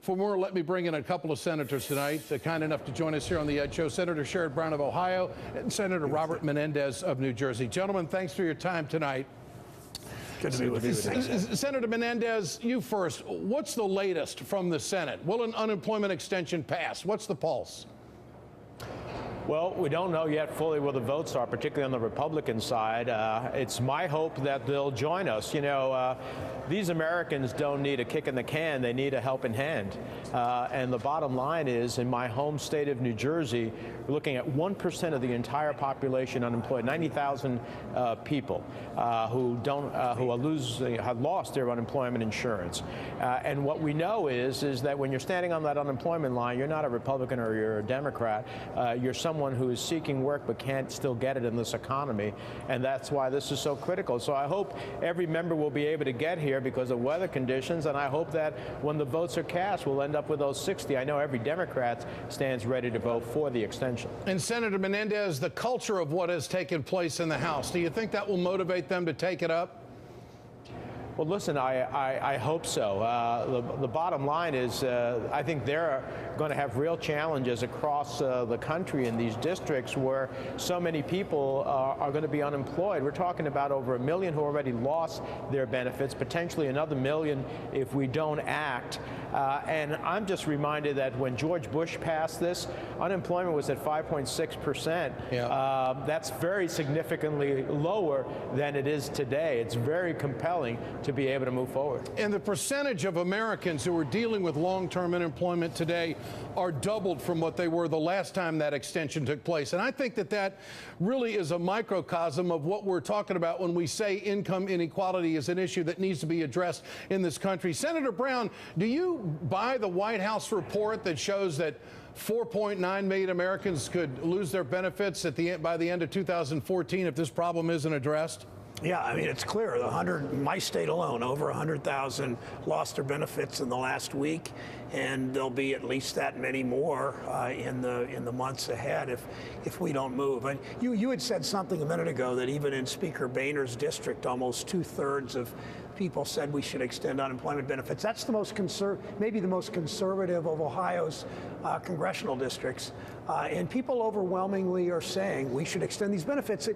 For more, let me bring in a couple of senators tonight, kind enough to join us here on the Ed Show. Senator Sherrod Brown of Ohio and Senator Robert Menendez of New Jersey. Gentlemen, thanks for your time tonight. Good to be with you. Senator Menendez, you first. What's the latest from the Senate? Will an unemployment extension pass? What's the pulse? Well, we don't know yet fully where the votes are, particularly on the Republican side. It's my hope that they'll join us. You know, these Americans don't need a kick in the can. They need a helping hand. And the bottom line is, in my home state of New Jersey, we're looking at 1% of the entire population unemployed, 90,000 people who have lost their unemployment insurance. And what we know is that when you're standing on that unemployment line, you're not a Republican or you're a Democrat. You're someone who is seeking work but can't still get it in this economy, and that's why this is so critical. So I hope every member will be able to get here because of weather conditions, and I hope that when the votes are cast, we'll end up with those 60. I know every Democrat stands ready to vote for the extension. And Senator Menendez, the culture of what has taken place in the House, do you think that will motivate them to take it up? Well, listen, I hope so. The bottom line is I think they're going to have real challenges across the country in these districts where so many people are going to be unemployed. We're talking about over 1 million who already lost their benefits, potentially another 1 million if we don't act. And I'm just reminded that when George Bush passed this, unemployment was at 5.6%. Yeah. That's very significantly lower than it is today. It's very compelling to be able to move forward. And the percentage of Americans who are dealing with long-term unemployment today are doubled from what they were the last time that extension took place. And I think that that really is a microcosm of what we're talking about when we say income inequality is an issue that needs to be addressed in this country. Senator Brown, do you buy the White House report that shows that 4.9 million Americans could lose their benefits by the end of 2014 if this problem isn't addressed? Yeah, I mean, it's clear. My state alone, over 100,000 lost their benefits in the last week, and there'll be at least that many more in the months ahead if we don't move. And you had said something a minute ago that even in Speaker Boehner's district, almost 2/3 of people said we should extend unemployment benefits. That's the most maybe the most conservative of Ohio's congressional districts. And people overwhelmingly are saying we should extend these benefits.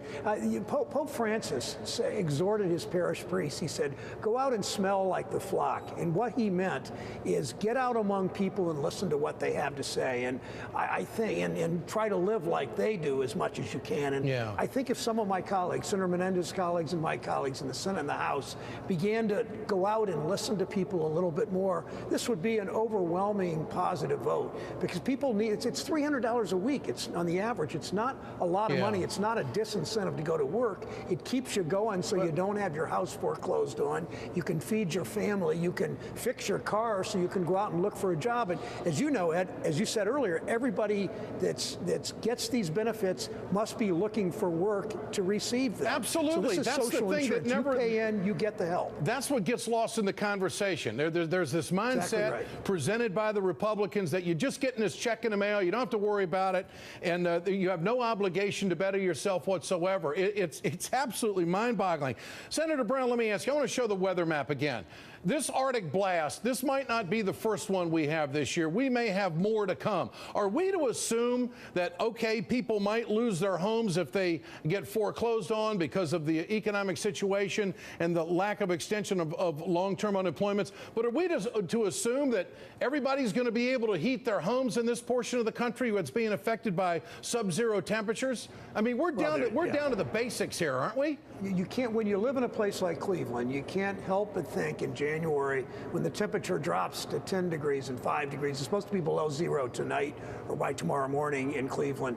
Pope Francis exhorted his parish priests. He said, go out and smell like the flock. And what he meant is get out among people and listen to what they have to say. And I think, and try to live like they do as much as you can. And yeah. I think if some of my colleagues, Senator Menendez's colleagues and my colleagues in the Senate and the House, began to go out and listen to people a little bit more, this would be an overwhelming positive vote. Because people need, it's $300 a week. It's on the average. It's not a lot of money. It's not a disincentive to go to work. It keeps you going so you don't have your house foreclosed on. You can feed your family. You can fix your car so you can go out and look for a job. And as you know, Ed, as you said earlier, everybody that gets these benefits must be looking for work to receive them. Absolutely. So this is that's social the thing insurance. that never, you pay in, you get the help. That's what gets lost in the conversation. There's this mindset Exactly right. presented by the Republicans that you just getting this check in the mail, you don't have to worry about it, and you have no obligation to better yourself whatsoever. It's absolutely mind-boggling. Senator Brown, let me ask you, I want to show the weather map again. This Arctic blast, this might not be the first one we have this year. We may have more to come. Are we to assume that, okay, people might lose their homes if they get foreclosed on because of the economic situation and the lack of extension of long-term unemployment, but are we to assume that everybody's going to be able to heat their homes in this portion of the country that's being affected by sub-zero temperatures? I mean, we're down to the basics here, aren't we? You can't, when you live in a place like Cleveland, you can't help but think in January, when the temperature drops to 10 degrees and 5 degrees, it's supposed to be below zero tonight or by tomorrow morning in Cleveland.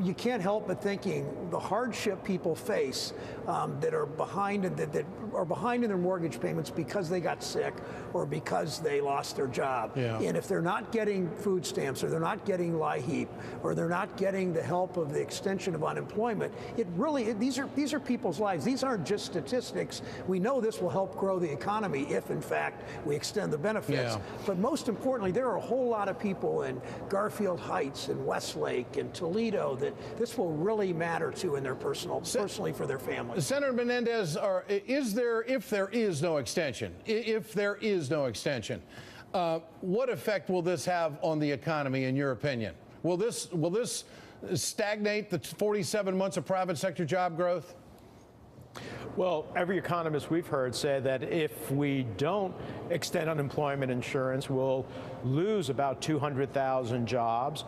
You can't help but thinking the hardship people face that are behind in their mortgage payments because they got sick or because they lost their job. Yeah. And if they're not getting food stamps or they're not getting LIHEAP or they're not getting the help of the extension of unemployment, these are people's lives. These aren't just statistics. We know this will help grow the economy if, in fact, we extend the benefits. Yeah. But most importantly, there are a whole lot of people in Garfield Heights and Westlake and Toledo that this will really matter to in their personally for their families. Senator Menendez, if there is no extension, What effect will this have on the economy, in your opinion? Will this stagnate the 47 months of private sector job growth? Well, every economist we've heard say that if we don't extend unemployment insurance, we'll lose about 200,000 jobs.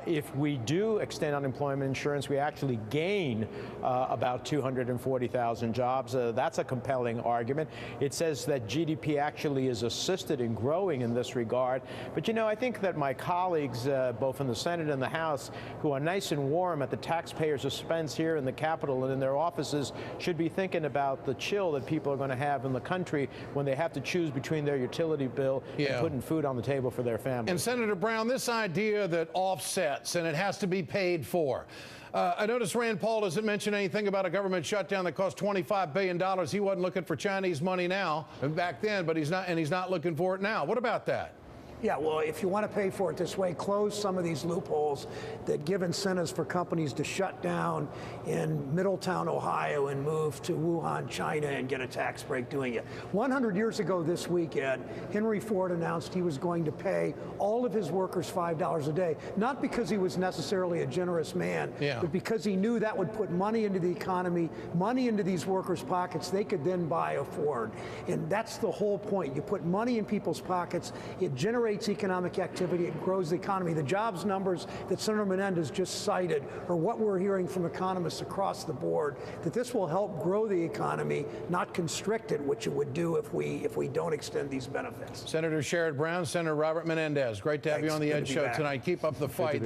If we do extend unemployment insurance, we actually gain about 240,000 jobs. That's a compelling argument. It says that GDP actually is assisted in growing in this regard. But, you know, I think that my colleagues, both in the Senate and the House, who are nice and warm at the taxpayers' expense here in the Capitol and in their offices, should be thinking about the chill that people are going to have in the country when they have to choose between their utility bill and putting food on the table for their family. And Senator Brown, this idea that offsets and it has to be paid for. I noticed Rand Paul doesn't mention anything about a government shutdown that cost $25 billion. He wasn't looking for Chinese money now, back then, but he's not looking for it now. What about that? Yeah, well, if you want to pay for it this way, close some of these loopholes that give incentives for companies to shut down in Middletown, Ohio, and move to Wuhan, China, and get a tax break doing it. 100 years ago this week, Ed, Henry Ford announced he was going to pay all of his workers $5 a day, not because he was necessarily a generous man, but because he knew that would put money into the economy, money into these workers' pockets they could then buy a Ford. And that's the whole point. You put money in people's pockets, it generates economic activity, it grows the economy. The jobs numbers that Senator Menendez just cited are what we're hearing from economists across the board, that this will help grow the economy, not constrict it, which it would do if we don't extend these benefits. Senator Sherrod Brown, Senator Robert Menendez, great to have you on the Ed Show tonight. Keep up the fight.